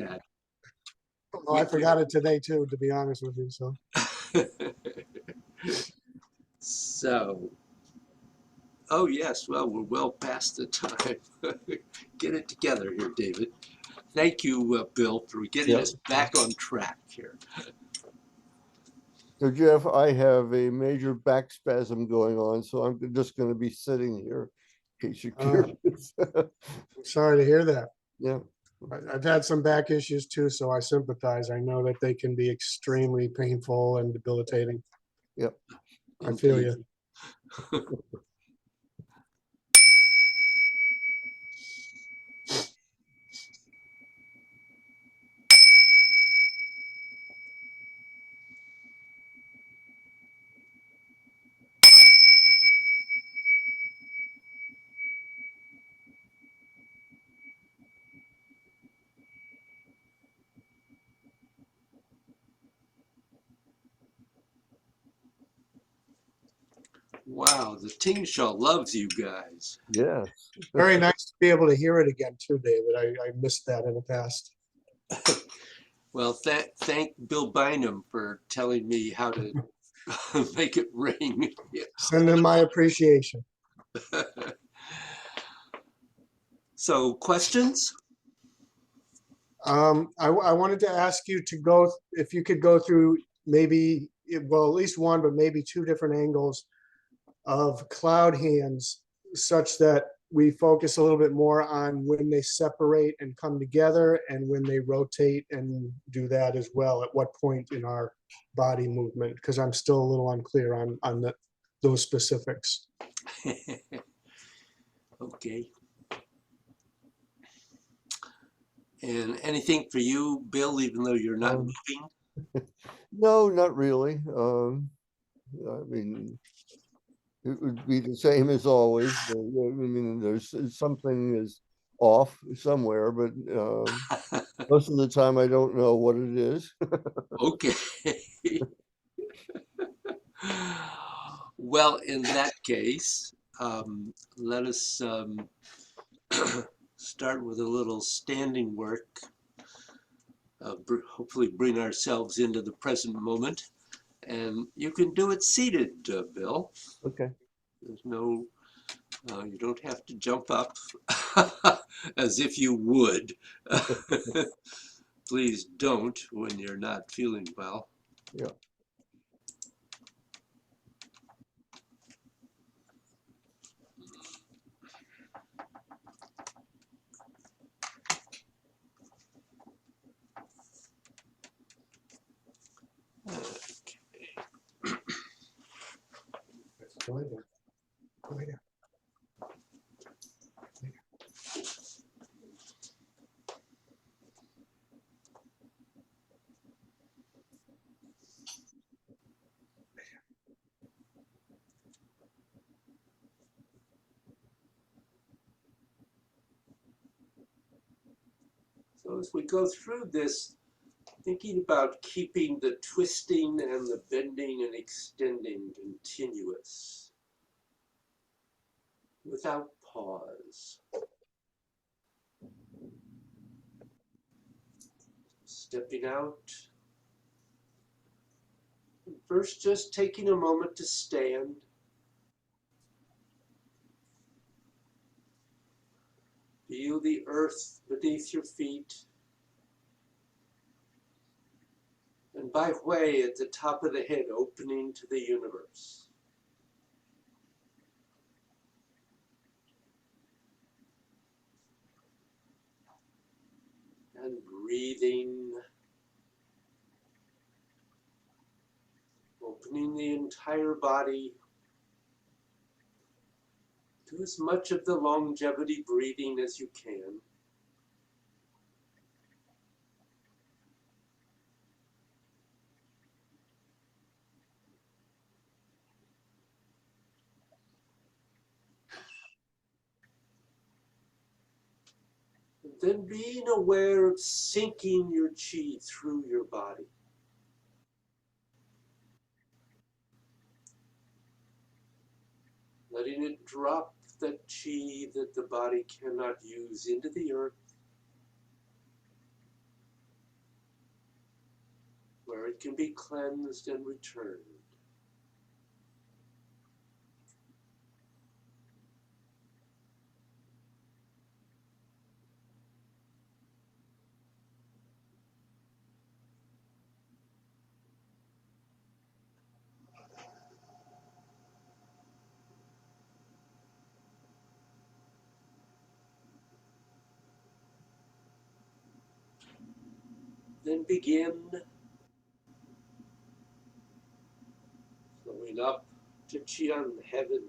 that. Well, I forgot it today too, to be honest with you. So, So, oh yes, well, we're well past the time. Get it together here, David. Thank you, Bill, for getting us back on track here. So Jeff, I have a major back spasm going on, so I'm just going to be sitting here in case you're curious. I'm sorry to hear that. Yeah. I've had some back issues too, so I sympathize. I know that they can be extremely painful and debilitating. Yep. I feel you. Wow, the Ting Show loves you guys. Yes. Very nice to be able to hear it again too, David. I missed that in the past. Well, thank Bill Bynum for telling me how to make it ring. Send him my appreciation. So, questions? I wanted to ask you to go, if you could go through maybe, well, at least one, but maybe two different angles of cloud hands, such that we focus a little bit more on when they separate and come together and when they rotate and do that as well. At what point in our body movement? Because I'm still a little unclear on those specifics. Okay. And anything for you, Bill, even though you're not moving? No, not really. I mean, it would be the same as always. I mean, there's something is off somewhere, but most of the time I don't know what it is. Okay. Well, in that case, let us start with a little standing work. Hopefully bring ourselves into the present moment. And you can do it seated, Bill. Okay. There's no, you don't have to jump up as if you would. Please don't when you're not feeling well. Yeah. Go ahead. Go ahead. So as we go through this, thinking about keeping the twisting and the bending and extending continuous without pause. Stepping out. First, just taking a moment to stand. Feel the earth beneath your feet. And by way at the top of the head, opening to the universe. And breathing. Opening the entire body. Do as much of the longevity breathing as you can. And then being aware of sinking your chi through your body. Letting it drop that chi that the body cannot use into the earth. where it can be cleansed and returned. Then begin flowing up to Xiang, heaven.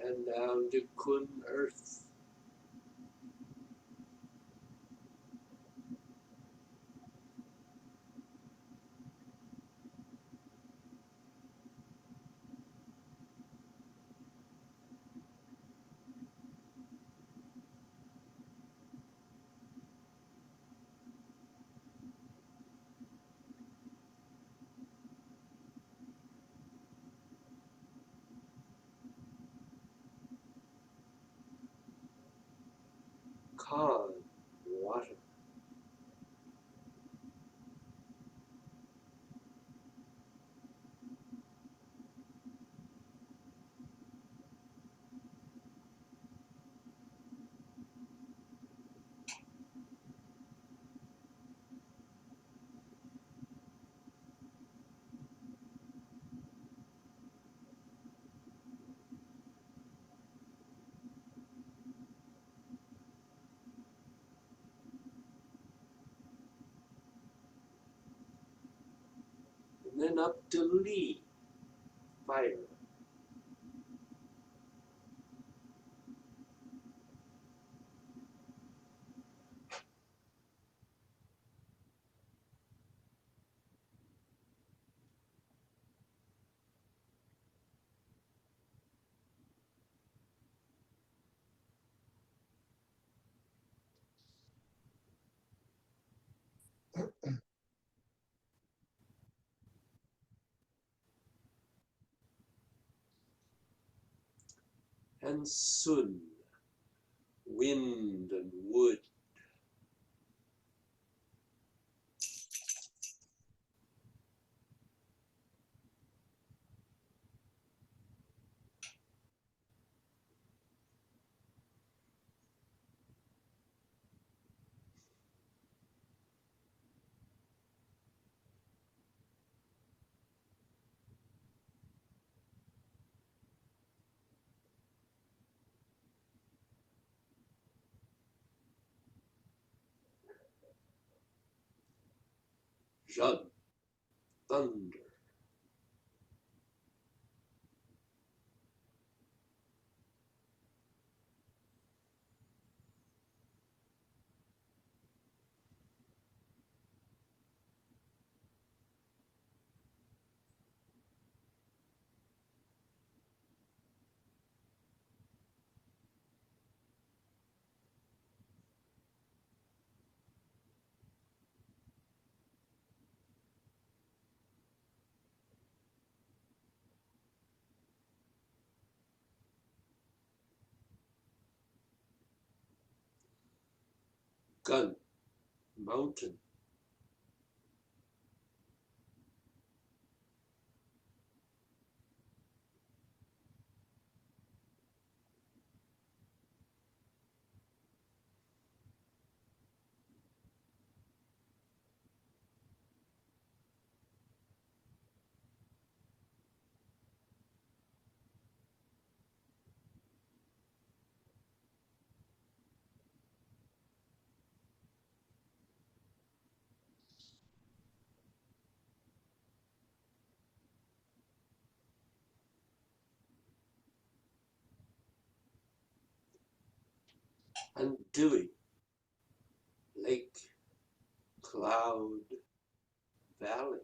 And down to Kun, earth. Khan, water. And then up to Li, fire. And Sun, wind and wood. Zhen, thunder. Gun, mountain. and Dewey, Lake, Cloud, Valley.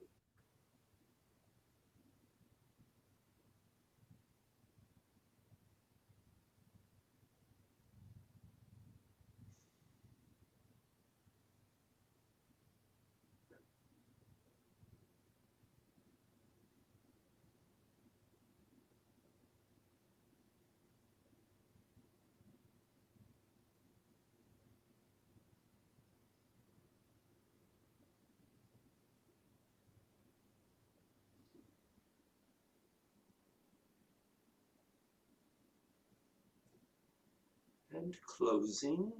And closing.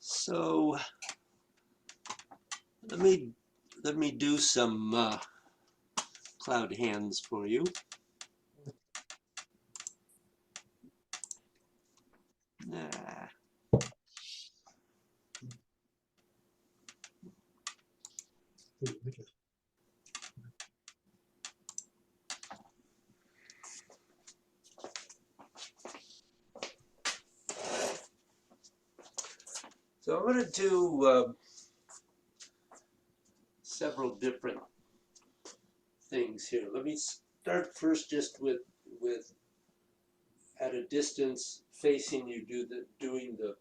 So let me do some cloud hands for you. Nah. So I'm going to do several different things here. Let me start first just with at a distance facing you, doing the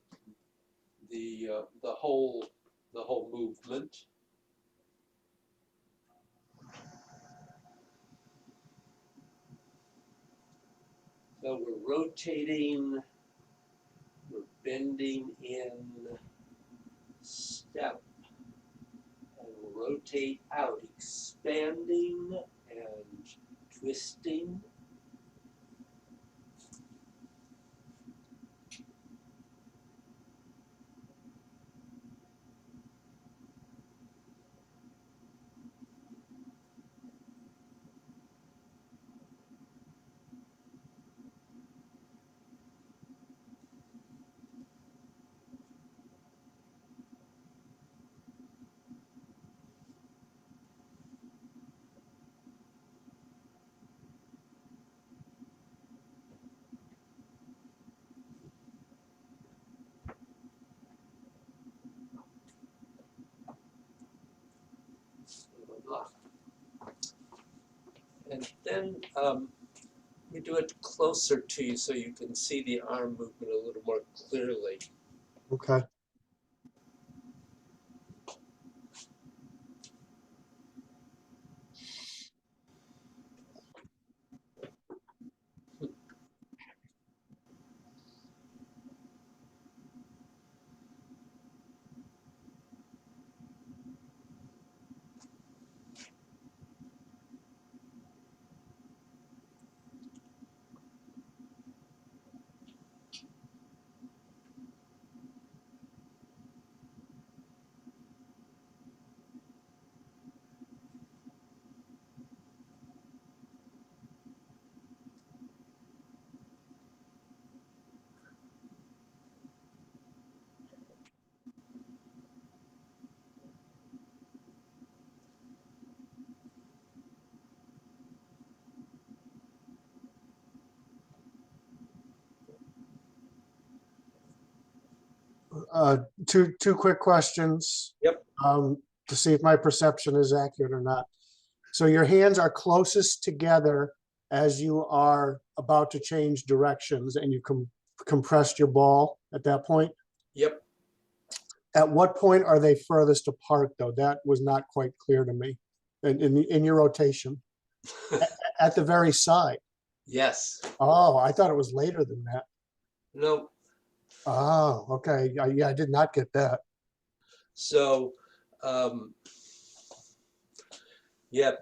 whole movement. So we're rotating, we're bending in step, and we'll rotate out, expanding and twisting. Blah, blah, blah. And then we do it closer to you so you can see the arm movement a little more clearly. Okay. Two quick questions. Yep. To see if my perception is accurate or not. So your hands are closest together as you are about to change directions and you compressed your ball at that point. Yep. At what point are they furthest apart though? That was not quite clear to me in your rotation. At the very side. Yes. Oh, I thought it was later than that. No. Oh, okay. Yeah, I did not get that. So, yeah.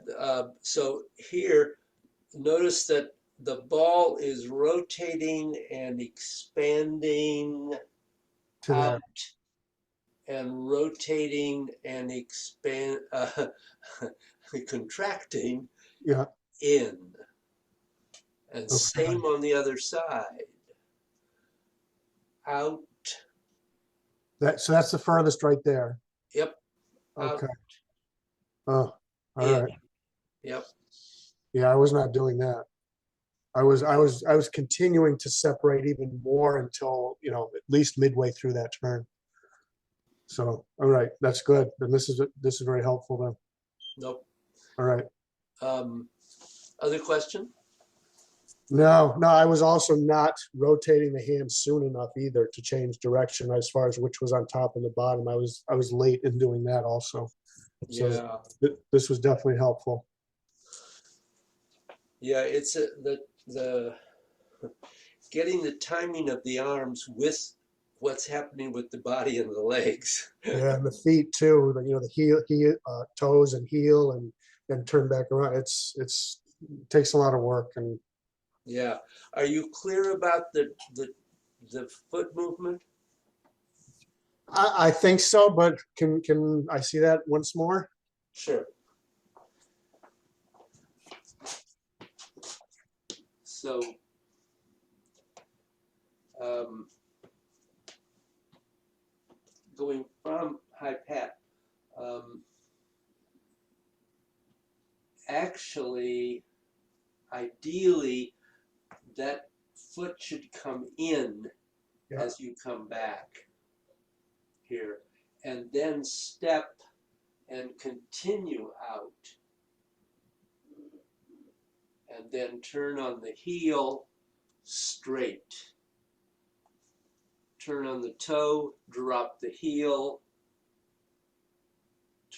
So here, notice that the ball is rotating and expanding To out that. and rotating and contracting Yeah. in. And Okay. same on the other side. Out. So that's the furthest right there. Yep. Out. Okay. Oh, all In. right. Yep. Yeah, I was not doing that. I was continuing to separate even more until, at least midway through that turn. So, all right, that's good. Then this is very helpful then. Nope. All right. Other question? No, I was also not rotating the hand soon enough either to change direction as far as which was on top and the bottom. I was late in doing that also. So Yeah. this was definitely helpful. Yeah, it's the getting the timing of the arms with what's happening with the body and the legs. Yeah, and the feet too. The heel, toes and heel, and then turn back around. It takes a lot of work. And Yeah. Are you clear about the foot movement? I think so, but can I see that once more? Sure. So, going from high pat, actually, ideally, that foot should come in Yeah. as you come back here, and then step and continue out, and then turn on the heel straight. Turn on the toe, drop the heel,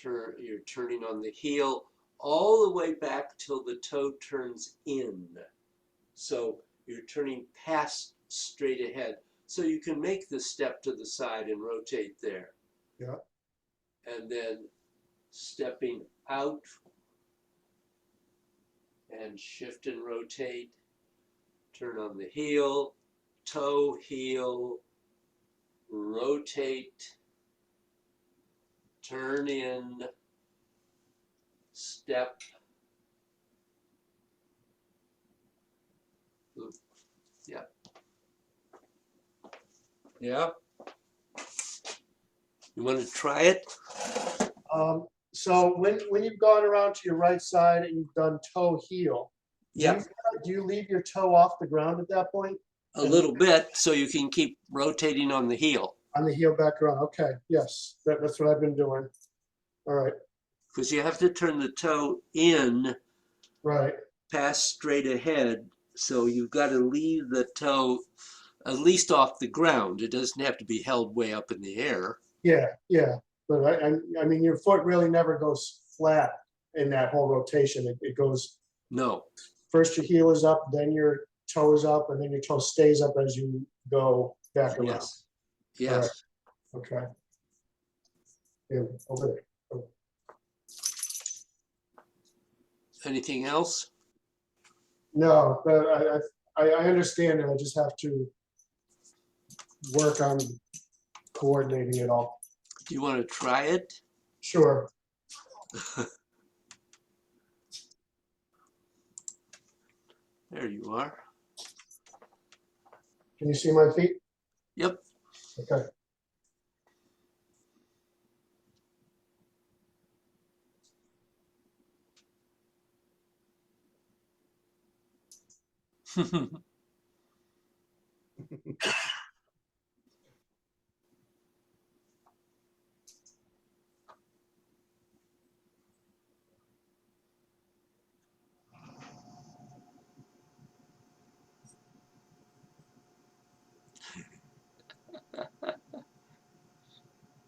you're turning on the heel all the way back till the toe turns in. So you're turning past straight ahead. So you can make the step to the side and rotate there. Yeah. And then stepping out and shift and rotate. Turn on the heel, toe, heel, rotate, turn in, step. Yeah. Yeah. You want to try it? So when you've gone around to your right side and you've done toe heel, Yeah. Do you leave your toe off the ground at that point? A little bit so you can keep rotating on the heel. On the heel back around. Okay. Yes, that's what I've been doing. All right. Because you have to turn the toe in, Right. past straight ahead. So you've got to leave the toe at least off the ground. It doesn't have to be held way up in the air. Yeah. But I mean, your foot really never goes flat in that whole rotation. It goes. No. First your heel is up, then your toe is up, and then your toe stays up as you go back around. Yes. Yes. Right. Okay. Yeah, over there. Oh. Anything else? No, but I understand it. I just have to work on coordinating it all. Do you want to try it? Sure. There you are. Can you see my feet? Yep. Okay.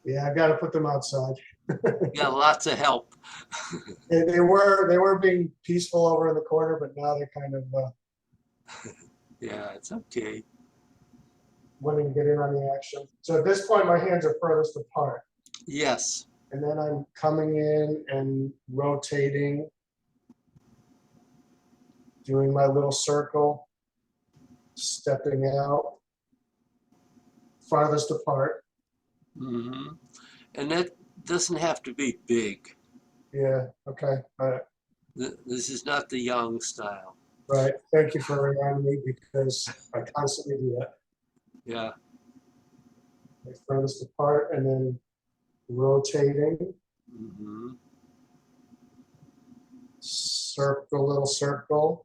Yeah, I got to put them outside. Got lots of help. They were being peaceful over in the corner, but now they're kind of Yeah, it's okay. wanting to get in on the action. So at this point, my hands are furthest apart. Yes. And then I'm coming in and rotating, doing my little circle, stepping out, farthest apart. Hmm. And that doesn't have to be big. Yeah, okay. All right. This is not the Yang style. Right. Thank you for reminding me because I constantly do that. Yeah. Like furthest apart and then rotating, Hmm. circle, little circle.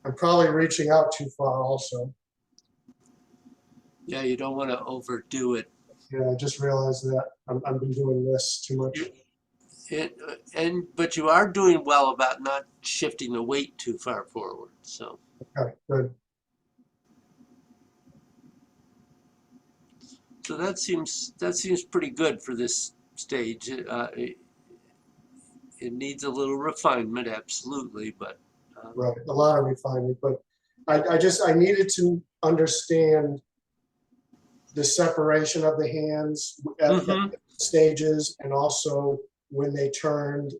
I'm probably reaching out too far also. Yeah, you don't want to overdo it. Yeah, I just realized that I've been doing this too much. But you are doing well about not shifting the weight too far forward. So Okay, good. that seems pretty good for this stage. It needs a little refinement, absolutely, but Right, a lot of refinement, but I needed to understand the separation of the hands at mhm. stages and also when they turned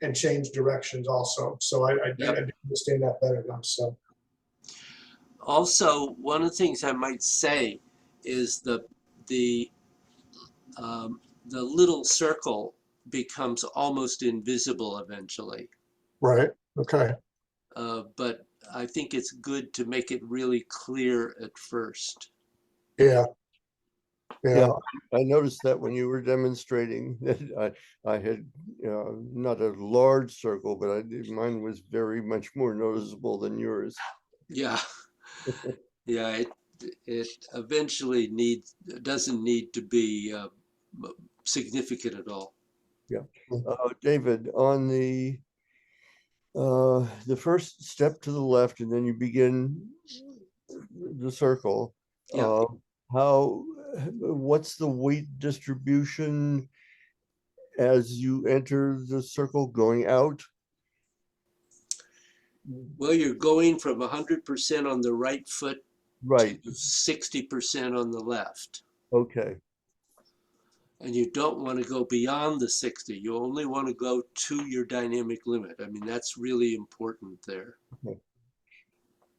and changed directions also. So I Yep. understand that better now, so. Also, one of the things I might say is the um, the little circle becomes almost invisible eventually. Right, okay, But I think it's good to make it really clear at first. yeah, Yeah, yeah, I noticed that when you were demonstrating that I had not a large circle, but mine was very much more noticeable than yours. Yeah, yeah. It eventually doesn't need to be significant at all. Yeah. David, on the first step to the left, and then you begin the circle. Yeah. How, what's the weight distribution as you enter the circle going out? Well, you're going from 100% on the right foot Right. to 60% on the left. Okay. And you don't want to go beyond the 60. You only want to go to your dynamic limit. I mean, that's really important there. Okay.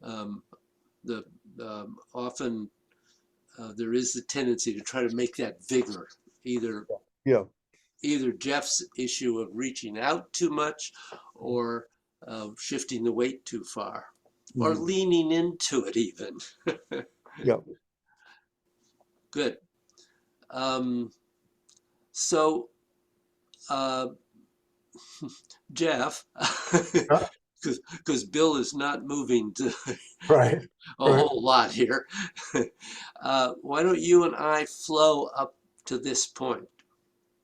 Um, Often there is a tendency to try to make that bigger, either Yeah. Jeff's issue of reaching out too much or shifting the weight too far or Mhm. leaning into it even. Yeah. Good. So, uh, Jeff, yeah, because Bill is not moving to right, a right. whole lot here, why don't you and I flow up to this point?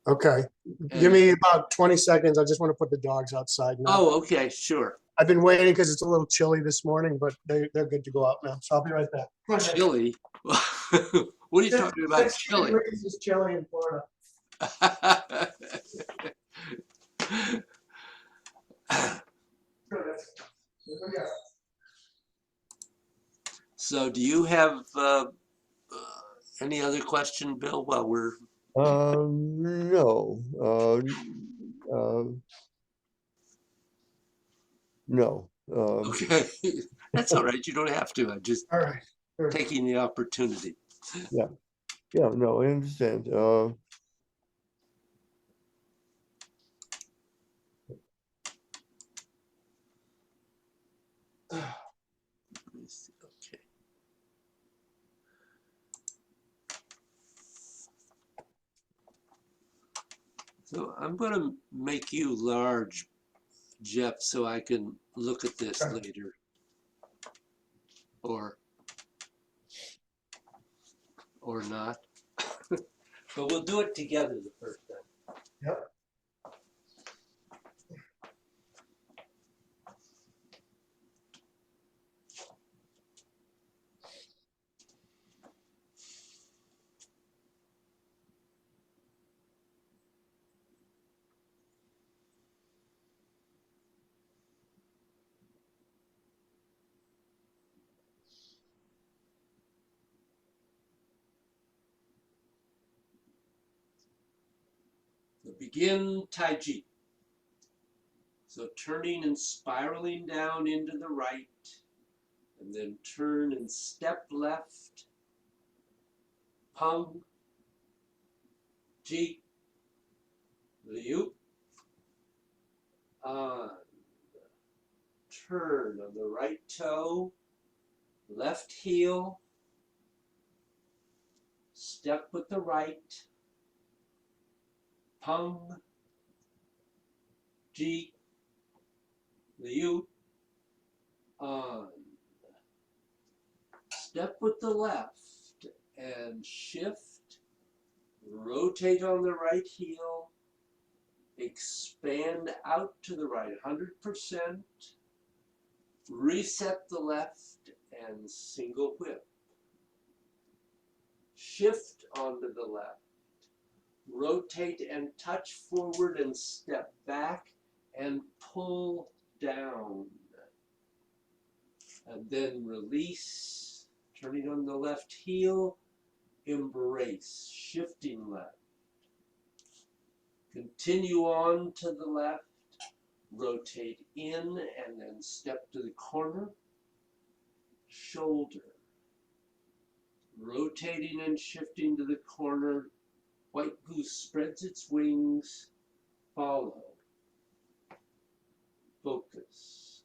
Okay, give And me about 20 seconds. I just want to put the dogs outside now. oh, okay, sure. I've been waiting because it's a little chilly this morning, but they're good to go out now. So I'll be right back. Come on, Nick. Chili? What are you talking about, 60 chili? degrees is chilly in Florida. Here we go. So, do you have any other question, Bill? While we're No. No. okay, that's all right. You don't have to. I'm just All right. Good. taking the opportunity. Yeah. Yeah. No, I understand. Let me see. Okay. So I'm going to make you large, Jeff, so I can look at this later. Or or not. But we'll do it together the first time. Yep. So begin Tai Chi. So turning and spiraling down into the right, and then turn and step left, Pung, Ji, Liu, on, turn on the right toe, left heel, step with the right, Pung, Ji, Liu, on. Step with the left and shift, rotate on the right heel, expand out to the right 100%, reset the left and single whip. Shift onto the left, rotate and touch forward and step back and pull down. And then release, turning on the left heel, embrace, shifting left. Continue on to the left, rotate in and then step to the corner, shoulder. Rotating and shifting to the corner, white goose spreads its wings, follow, focus.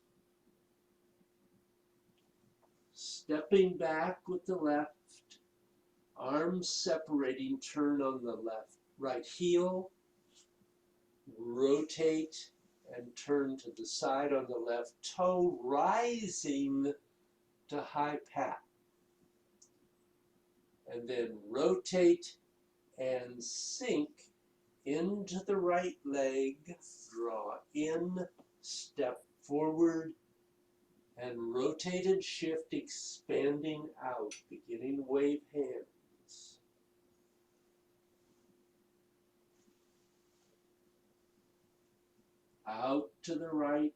Stepping back with the left, arms separating, turn on the left, right heel, rotate and turn to the side on the left toe, rising to high pat. And then rotate and sink into the right leg, draw in, step forward, and rotate and shift, expanding out, beginning wave hands. Out to the right,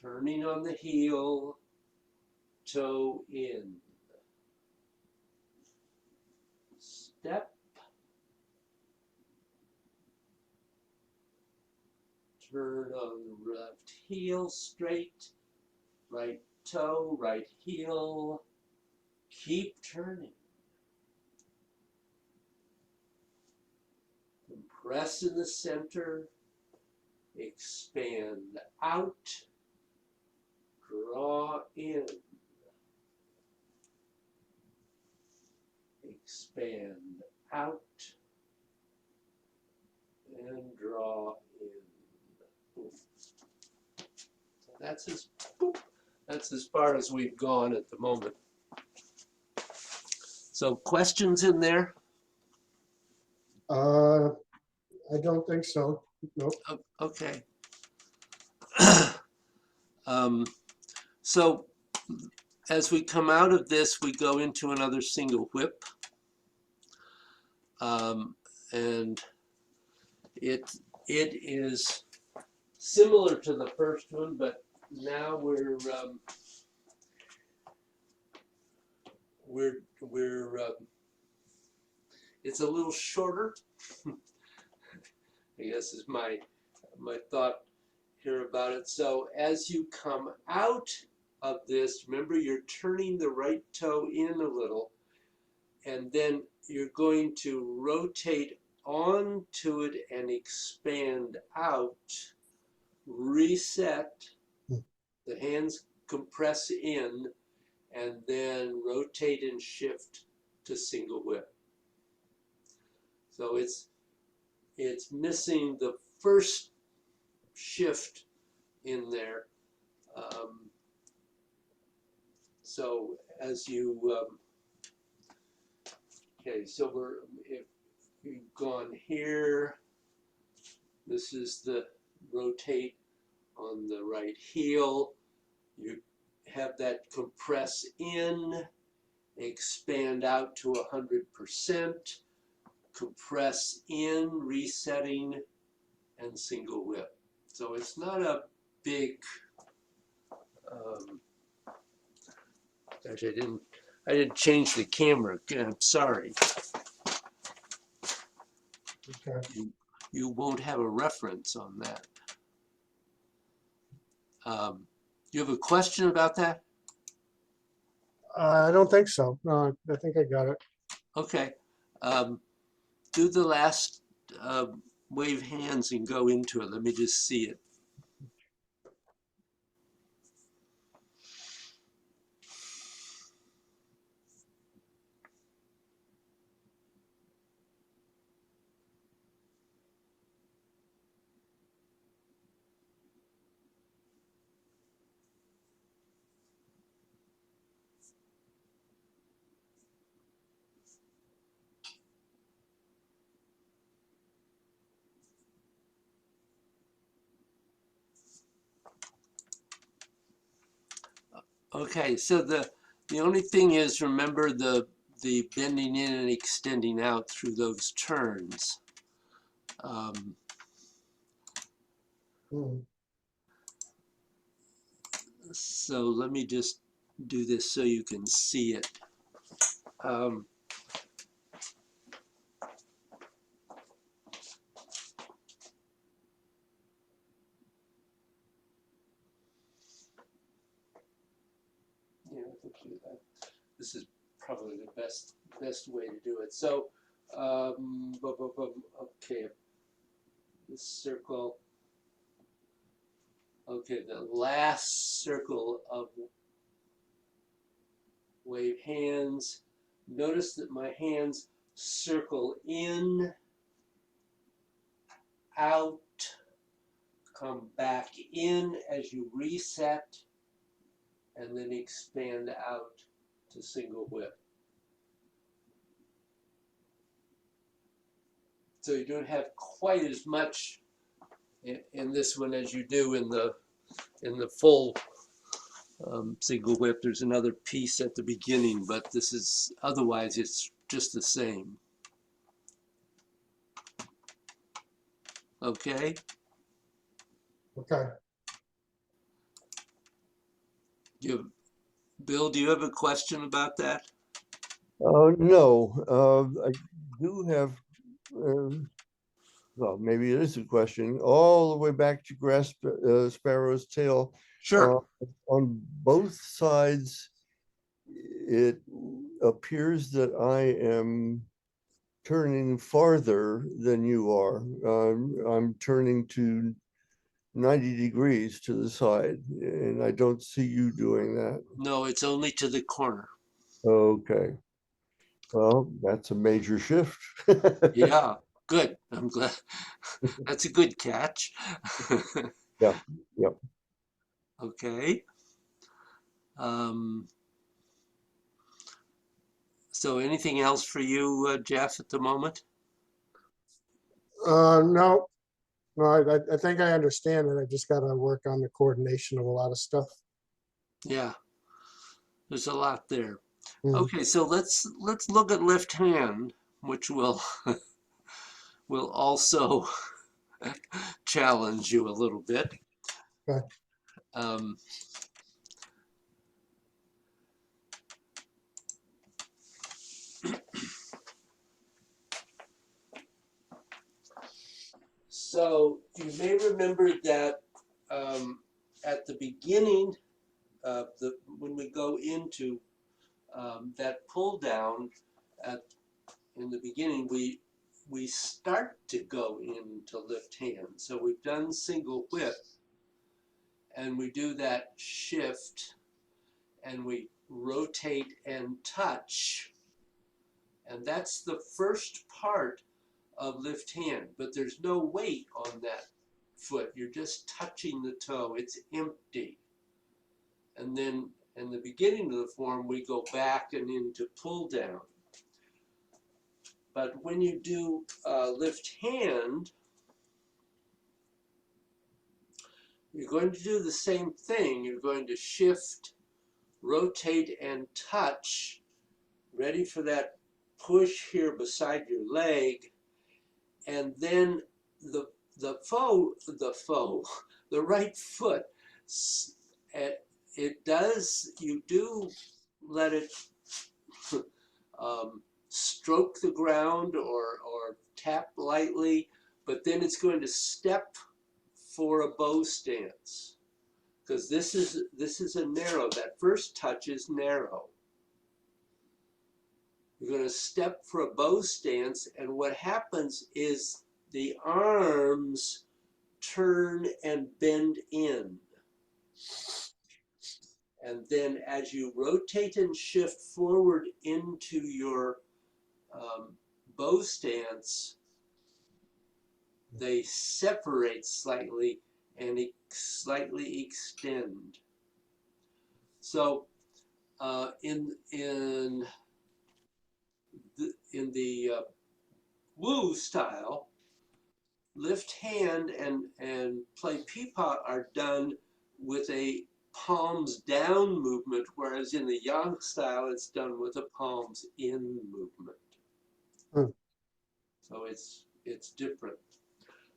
turning on the heel, toe in. Step, turn on the left heel straight, right toe, right heel, keep turning. Compress in the center, expand out, draw in, expand out, and draw in. Boom. So that's as far as we've gone at the moment. So questions in there? I don't think so. Nope. Okay. So as we come out of this, we go into another single whip. And it is similar to the first one, but now it's a little shorter. I guess is my thought here about it. So as you come out of this, remember you're turning the right toe in a little, and then you're going to rotate onto it and expand out, reset, the hands compress in, and then rotate and shift to single whip. So it's missing the first shift in there. So as you Okay, so if you've gone here, this is the rotate on the right heel. You have that compress in, expand out to 100%, compress in, resetting, and single whip. So it's not a big, gosh, I didn't change the camera. I'm sorry. Okay. You won't have a reference on that. You have a question about that? I don't think so. No, I think I got it. Okay. Do the last wave hands and go into it. Let me just see it. Okay, so the only thing is, remember the bending in and extending out through those turns. Hmm. So let me just do this so you can see it. Yeah, this is probably the best way to do it. So, okay, this circle. Okay, the last circle of wave hands. Notice that my hands circle in, out, come back in as you reset, and then expand out to single whip. So you don't have quite as much in this one as you do in the full single whip. There's another piece at the beginning, but this is, otherwise it's just the same. Okay? Okay. Bill, do you have a question about that? No, I do have, well, maybe it is a question, all the way back to Sparrow's tail. Sure. On both sides, it appears that I am turning farther than you are. I'm turning to 90 degrees to the side, and I don't see you doing that. No, it's only to the corner. Okay. Well, that's a major shift. Yeah, good. I'm glad. That's a good catch. Yeah, yeah. Okay. So anything else for you, Jeff, at the moment? No, no, I think I understand it. I just got to work on the coordination of a lot of stuff. Yeah, there's a lot there. Hmm. Okay, so let's look at left hand, which will will also challenge you a little bit. Okay. So you may remember that at the beginning of when we go into that pull down in the beginning, we start to go into left hand. So we've done single whip, and we do that shift, and we rotate and touch, and that's the first part of lift hand, but there's no weight on that foot. You're just touching the toe. It's empty. And then in the beginning of the form, we go back and into pull down. But when you do lift hand, you're going to do the same thing. You're going to shift, rotate, and touch, ready for that push here beside your leg, and then the the right foot, you do let it stroke the ground or tap lightly, but then it's going to step for a bow stance, because this is a narrow, that first touch is narrow. You're going to step for a bow stance, and what happens is the arms turn and bend in. And then as you rotate and shift forward into your bow stance, they separate slightly and slightly extend. So in the Wu style, lift hand and play peapot are done with a palms down movement, whereas in the Yang style, it's done with a palms in movement. Hmm. So it's different.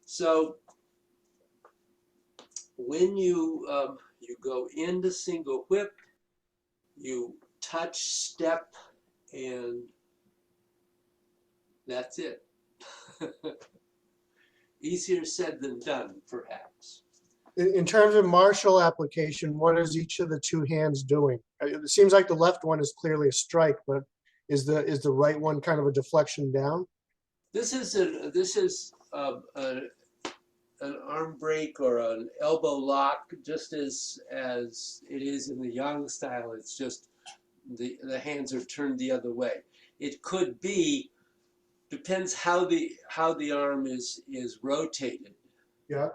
So when you go into single whip, you touch, step, and that's it. Easier said than done, perhaps. In terms of martial application, what is each of the two hands doing? It seems like the left one is clearly a strike, but is the right one kind of a deflection down? This is an arm break or an elbow lock, just as it is in the Yang style. It's just the hands are turned the other way. It could be, depends how the arm is rotated. Yeah.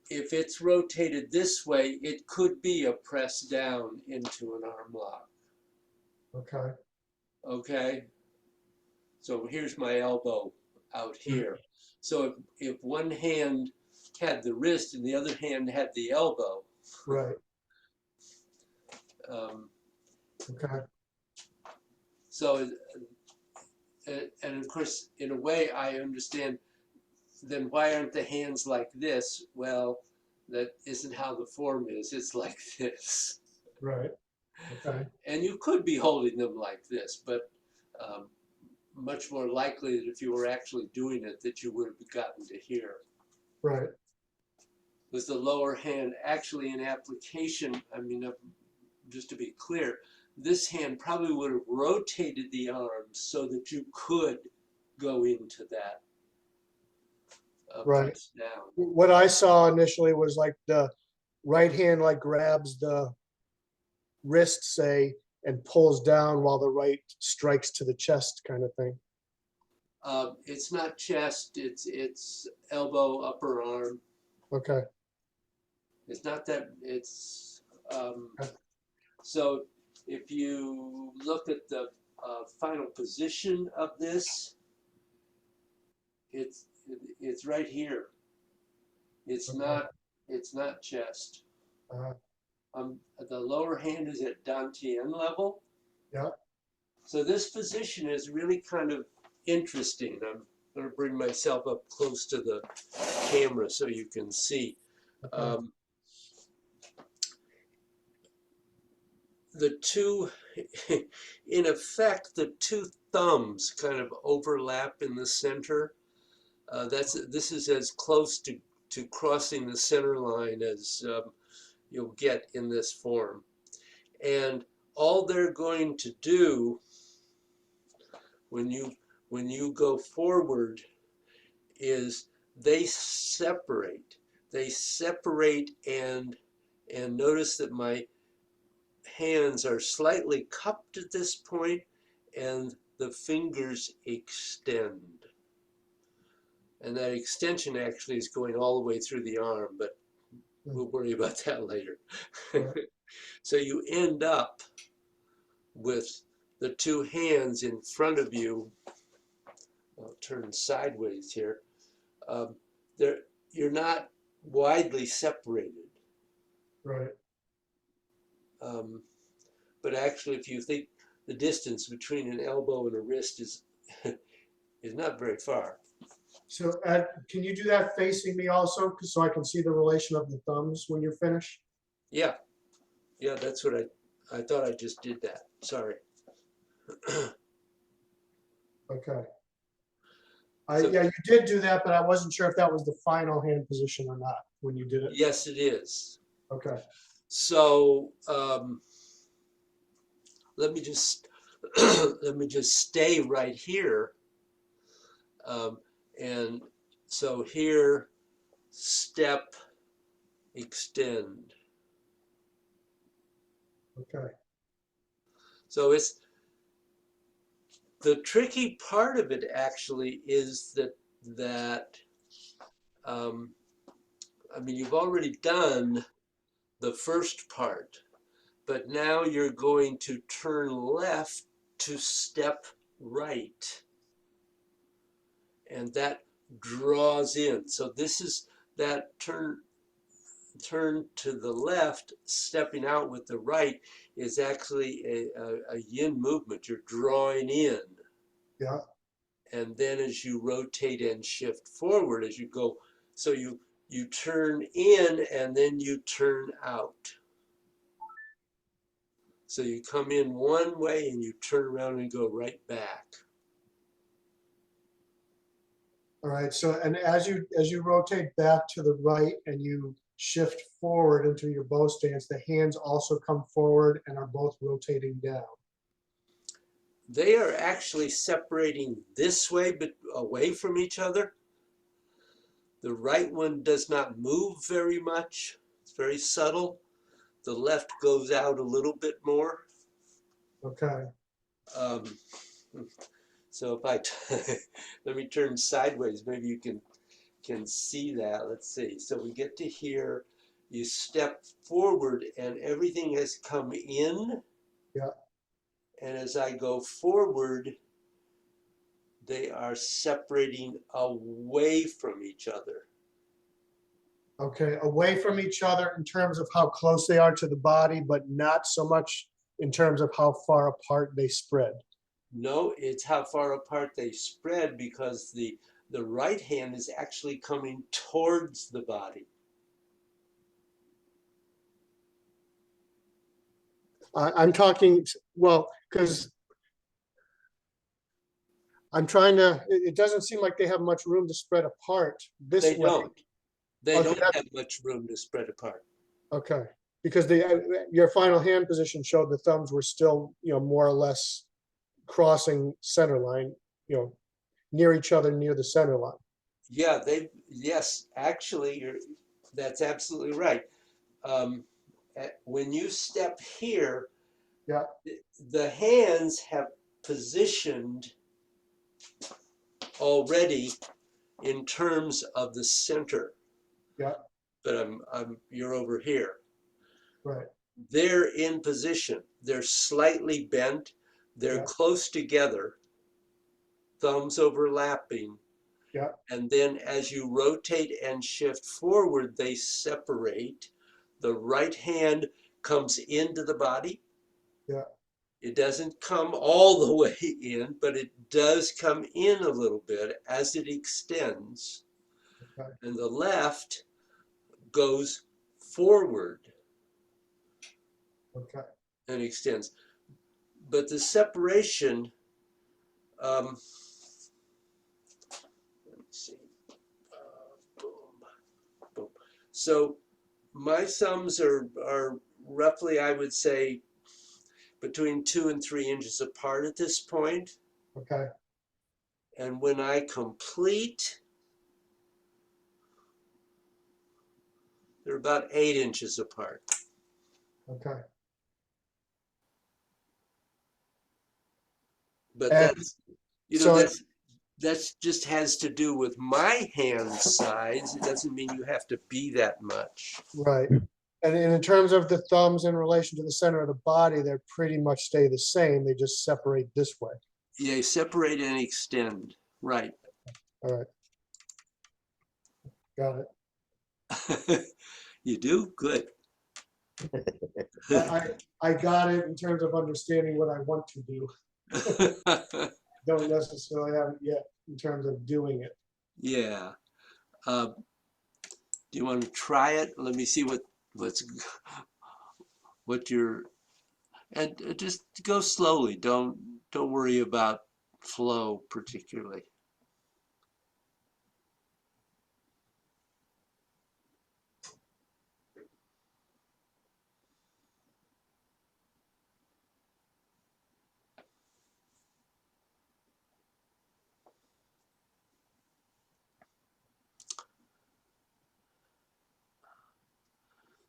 If it's rotated this way, it could be a press down into an arm lock. Okay. Okay. So here's my elbow out here. So if one hand had the wrist and the other hand had the elbow. Right. Okay. So, and of course, in a way, I understand, then why aren't the hands like this? Well, that isn't how the form is. It's like this. Right. Okay. And you could be holding them like this, but much more likely that if you were actually doing it, that you would have gotten to here. Right. With the lower hand actually in application, I mean, just to be clear, this hand probably would have rotated the arms so that you could go into that Right. press down. What I saw initially was like the right hand like grabs the wrist, say, and pulls down while the right strikes to the chest, kind of thing. It's not chest, it's elbow, upper arm. Okay. It's not that, it's, so if you look at the final position of this, it's right here. It's Okay. not chest. Uh, The lower hand is at Dantian level. yeah. So this position is really kind of interesting. I'm going to bring myself up close to the camera so you can see. Okay. The two, in effect, the two thumbs kind of overlap in the center. This is as close to crossing the center line as you'll get in this form. And all they're going to do when you go forward is they separate. They separate and notice that my hands are slightly cupped at this point and the fingers extend. And that extension actually is going all the way through the arm, but we'll worry about that later. So you end up with the two hands in front of you I'll turn sideways here. There, you're not widely separated. Right. But actually, if you think the distance between an elbow and a wrist is is not very far. So can you do that facing me also, so I can see the relation of the thumbs when you're finished? Yeah, yeah, that's what I thought I just did that. Sorry. Okay. So- Yeah, you did do that, but I wasn't sure if that was the final hand position or not when you did it. Yes, it is. Okay. So let me just let me just stay right here. And so here, step, extend. Okay. So it's the tricky part of it actually is that I mean, you've already done the first part, but now you're going to turn left to step right. And that draws in. So this is that turn to the left, stepping out with the right is actually a yin movement. You're drawing in. Yeah. And then as you rotate and shift forward as you go, so you turn in and then you turn out. So you come in one way and you turn around and go right back. All right. So, and as you rotate back to the right and you shift forward into your bow stance, the hands also come forward and are both rotating down. They are actually separating this way but away from each other. The right one does not move very much. It's very subtle. The left goes out a little bit more. Okay. Um, so if I let me turn sideways, maybe you can see that. Let's see. So we get to here. You step forward and everything has come in. Yeah. And as I go forward, they are separating away from each other. Okay. Away from each other in terms of how close they are to the body, but not so much in terms of how far apart they spread. No, it's how far apart they spread because the right hand is actually coming towards the body. I'm talking, well, because I'm trying to, it doesn't seem like they have much room to spread apart this They way. don't. They Okay, don't that's- have much room to spread apart. Okay, because your final hand position showed the thumbs were still, more or less crossing center line, near each other, near the center line. Yeah, yes, actually, that's absolutely right. When you step here, Yeah. the hands have positioned already in terms of the center. Yeah. But you're over here. Right. They're in position. They're slightly bent. They're Yeah. close together, thumbs overlapping. Yeah. And then as you rotate and shift forward, they separate. The right hand comes into the body. Yeah. It doesn't come all the way in, but it does come in a little bit as it extends. Okay. And the left goes forward Okay. and extends. But the separation, let me see, boom, boom. So my thumbs are roughly, I would say, between 2 and 3 inches apart at this point. Okay. And when I complete, they're about 8 inches apart. Okay. But And so that's just has to do with my hand size. It doesn't mean you have to be that much. right. And in terms of the thumbs in relation to the center of the body, they pretty much stay the same. They just separate this way. They separate and extend. Right. All right. Got it. You do? Good. I got it in terms of understanding what I want to do. Don't necessarily have it yet in terms of doing it. Yeah. Do you want to try it? Let me see what you're, and just go slowly. Don't worry about flow particularly.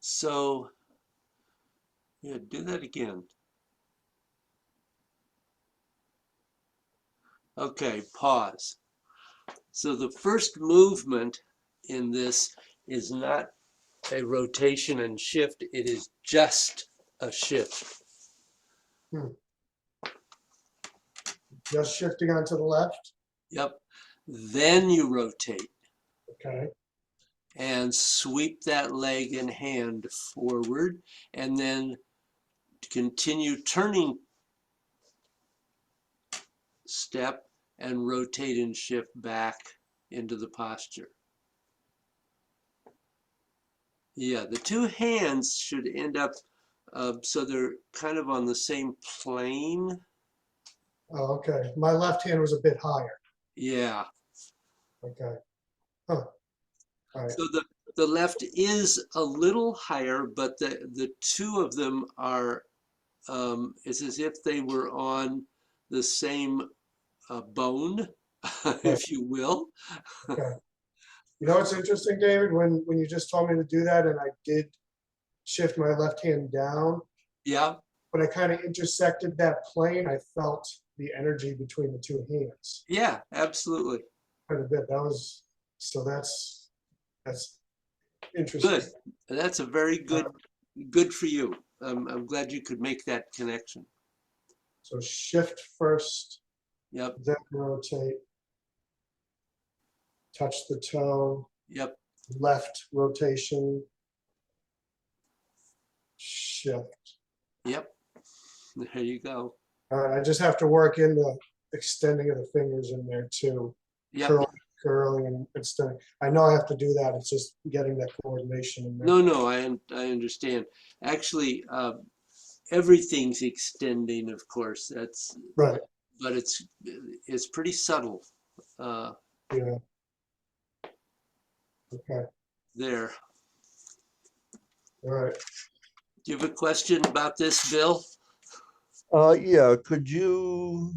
So, yeah, do that again. Okay, pause. So the first movement in this is not a rotation and shift, it is just a shift. Just shifting onto the left. Yep. Then you rotate Okay. and sweep that leg and hand forward, and then continue turning step and rotate and shift back into the posture. Yeah, the two hands should end up so they're kind of on the same plane. Oh, okay. My left hand was a bit higher. Yeah. Okay. Huh. All right. So the left is a little higher, but the two of them are, it's as if they were on the same bone, if you will. Okay. You know what's interesting, David? When you just told me to do that, and I did shift my left hand down, Yeah, when I kind of intersected that plane, I felt the energy between the two hands yeah, absolutely. quite a bit. That was so. That's interesting. Good. That's a very good for you. I'm glad you could make that connection. So shift first, Yep, then rotate, touch the toe, yep, left rotation, shift. yep. There you go. All right, I just have to work in the extending of the fingers in there too. Yep. Curling and extending. I know I have to do that. It's just getting that coordination in there. No, I understand. Actually, everything's extending, of course. That's Right. but it's pretty subtle Yeah. Okay. there. All right. Do you have a question about this, Bill? Yeah, could you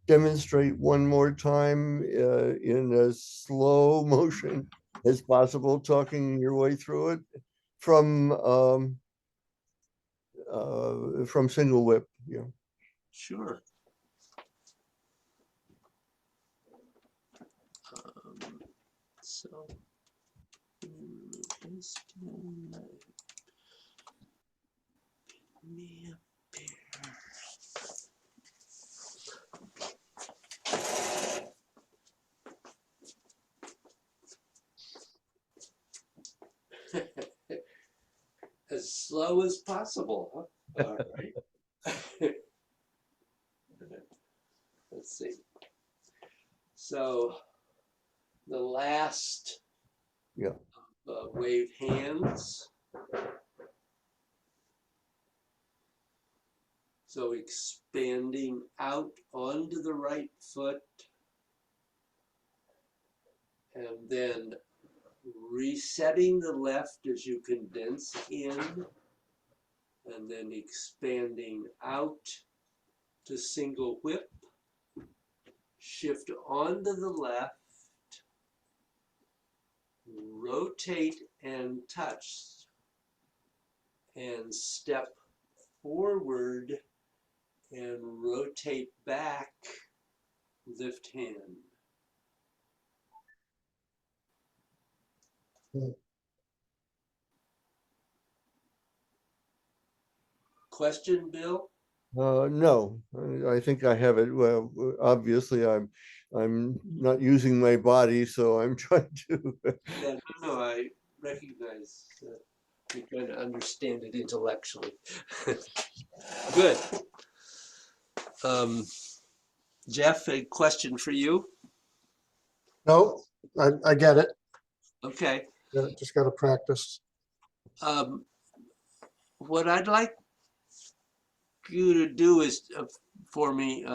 demonstrate one more time in as slow motion as possible, talking your way through it from single whip? Yeah. Sure. So, me a bear. As slow as possible, huh? All right. Let's see. So the last Yeah. wave hands. So expanding out onto the right foot and then resetting the left as you condense in and then expanding out to single whip, shift onto the left, rotate and touch and step forward and rotate back, lift hand. Question, Bill? No, I think I have it. Well, obviously I'm not using my body, so I'm trying to. Yeah, no, I recognize you're trying to understand it intellectually. Good. Um, Jeff, a question for you? No, I get it. Okay. Just got to practice. Um, what I'd like you to do is for me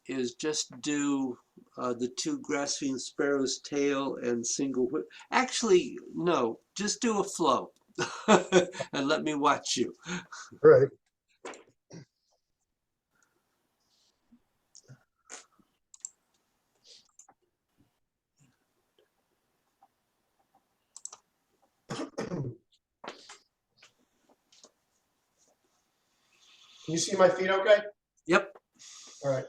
is just do the two grasping sparrows tail and single whip. Actually, no, just do a flow and let me watch you. All right. Can you see my feet okay? Yep. All right.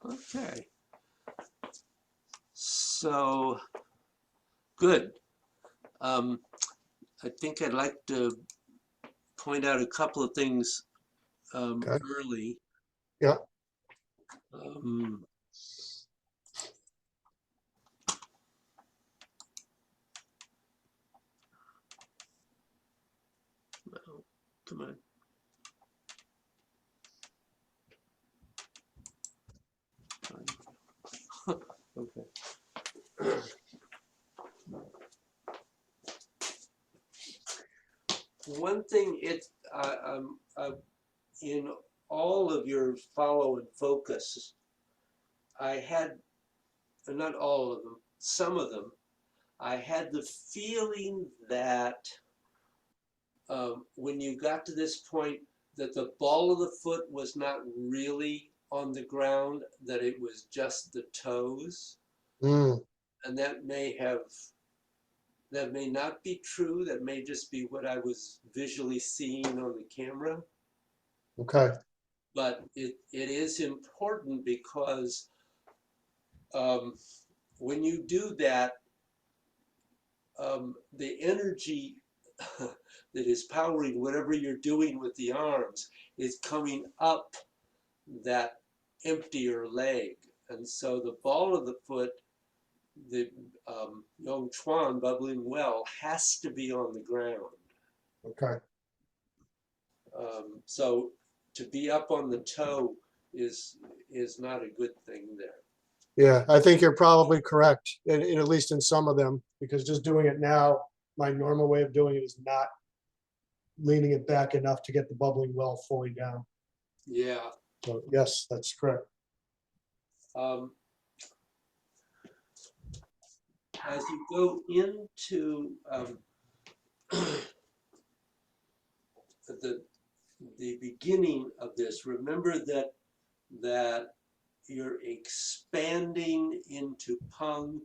Okay. So good. Um, I think I'd like to point out a couple of things Okay. early. Yeah. Um, oh, come on. Okay. One thing in all of your follow and focus, I had, not all of them, some of them, I had the feeling that when you got to this point, that the ball of the foot was not really on the ground, that it was just the toes. Mm, And that may not be true. That may just be what I was visually seeing on the camera. okay. But it is important because when you do that, the energy that is powering whatever you're doing with the arms is coming up that emptier leg. And so the ball of the foot, the Yong Chuan, bubbling well, has to be on the ground. Okay. So to be up on the toe is not a good thing there. Yeah, I think you're probably correct, at least in some of them, because just doing it now, my normal way of doing it is not leaning it back enough to get the bubbling well fully down. Yeah. So yes, that's correct. As you go into the beginning of this, remember that you're expanding into Peng,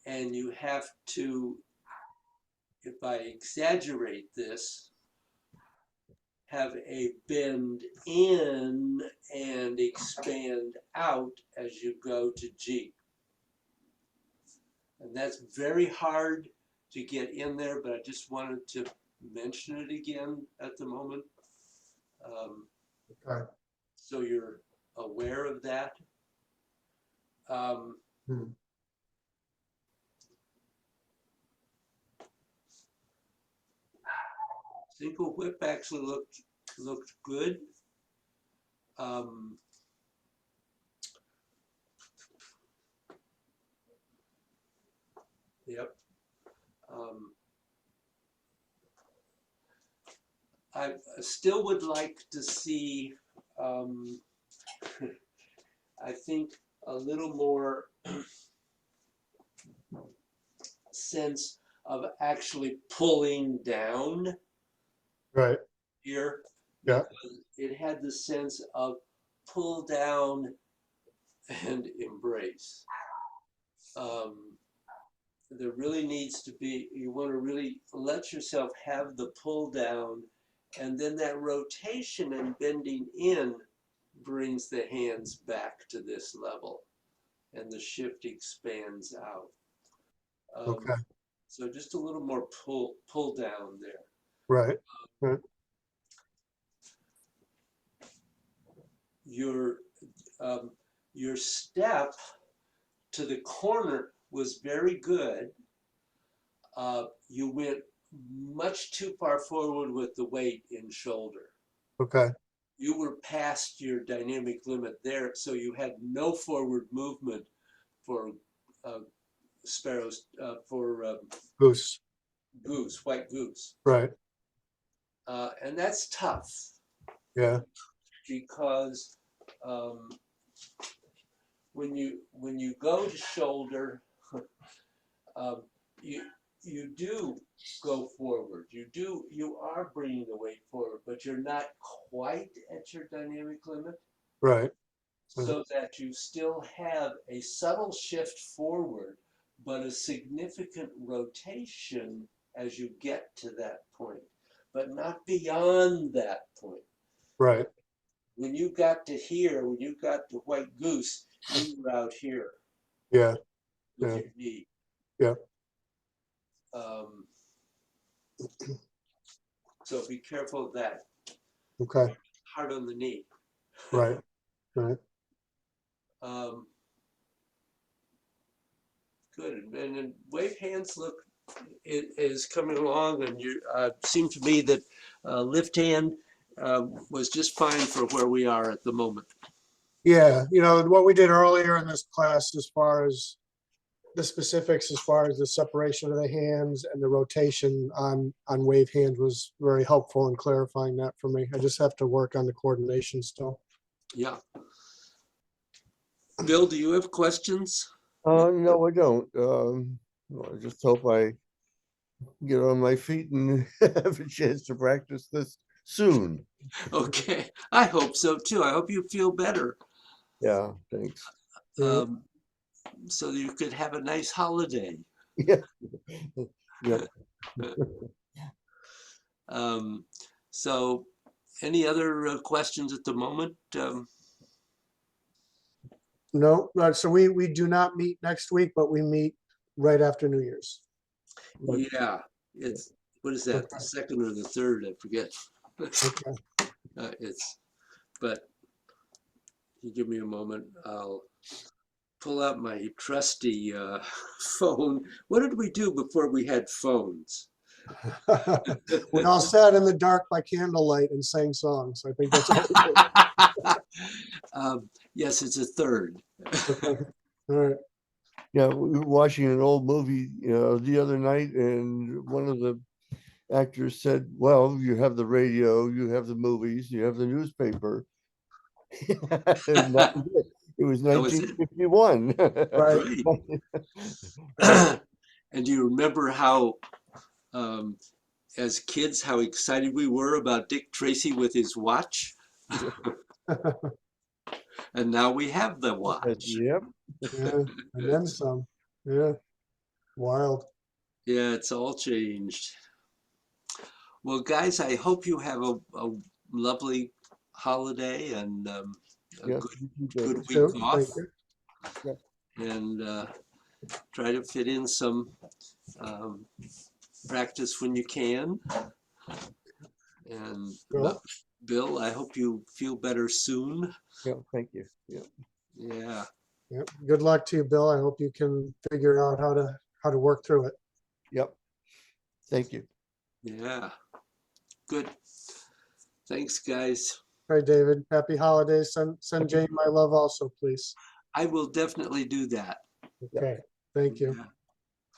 and you have to, if I exaggerate this, have a bend in and expand out as you go to G. And that's very hard to get in there, but I just wanted to mention it again at the moment. Okay. So you're aware of that. Single whip actually looked good. Yep. I still would like to see, I think, a little more sense of actually pulling down Right. here. Yeah. Because it had the sense of pull down and embrace. There really needs to be, you want to really let yourself have the pull down, and then that rotation and bending in brings the hands back to this level, and the shift expands out. Okay. So just a little more pull down there. Right. Right. Your step to the corner was very good. You went much too far forward with the weight in shoulder. Okay. You were past your dynamic limit there, so you had no forward movement for sparrows, for Goose. goose, white goose. Right. And that's tough. Yeah. Because when you go to shoulder, you do go forward. You are bringing the weight forward, but you're not quite at your dynamic limit. Right. So that you still have a subtle shift forward, but a significant rotation as you get to that point, but not beyond that point. Right. When you got to here, when you got to white goose, you were out here Yeah. with Yeah. your knee. Yeah. So be careful of that. Okay. Hard on the knee. Right. Right. Good. And then wave hands look is coming along, and you seem to me that lift hand was just fine for where we are at the moment. Yeah. You know, what we did earlier in this class, as far as the specifics as far as the separation of the hands and the rotation on wave hands was very helpful in clarifying that for me. I just have to work on the coordination still. Yeah. Bill, do you have questions? No, I don't. I just hope I get on my feet and have a chance to practice this soon. Okay, I hope so too. I hope you feel better. Yeah, thanks. Yeah. So you could have a nice holiday. Yeah. Yeah. So any other questions at the moment? No, so we do not meet next week, but we meet right after New Year's. Yeah, it's, what is that, the second or the third? I forget. Okay. But you give me a moment. I'll pull out my trusty phone. What did we do before we had phones? We all sat in the dark by candlelight and sang songs. I think that's all we did. Yes, it's a third. Okay. All right. Yeah, we were watching an old movie, the other night, and one of the actors said, "Well, you have the radio, you have the movies, you have the newspaper." And that was it. It was That was it. 1951. Right. And do you remember how, as kids, how excited we were about Dick Tracy with his watch? And now we have the watch. Yep. Yeah, and then some. Yeah. Wild. Yeah, it's all changed. Well, guys, I hope you have a lovely holiday and a Yeah, good week So, off. thank you. And try to fit in some practice when you can. And Bill? Bill, I hope you feel better soon. Yeah, thank you. Yeah. Yeah. Yep. Good luck to you, Bill. I hope you can figure out how to work through it. Yep. Thank you. Yeah. Good. Thanks, guys. All right, David. Happy holidays. Send Jane my love also, please. I will definitely do that. Okay. Thank you.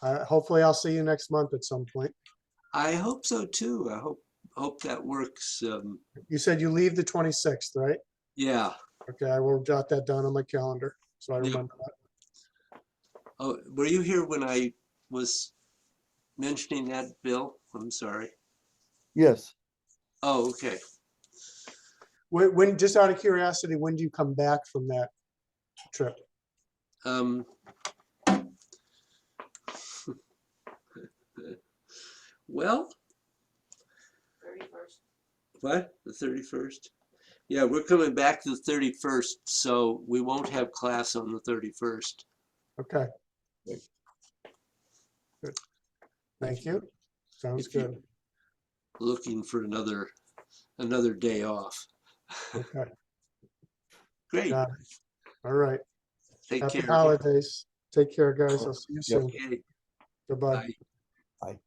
Yeah. Hopefully I'll see you next month at some point. I hope so too. I hope that works. You said you leave the 26th, right? Yeah. Okay, I will jot that down on my calendar so I Yeah. remember that. Oh, were you here when I was mentioning that, Bill? I'm sorry. Yes. Oh, okay. When just out of curiosity, when do you come back from that trip? Well, 31st. what? The 31st? Yeah, we're coming back to the 31st, so we won't have class on the 31st. Okay. Good. Thank you. Sounds If you're good. looking for another day off. Okay. Great. Got it. All right. Take Happy care. holidays. Take care, guys. I'll see you soon. Okay. Goodbye. Bye. Bye.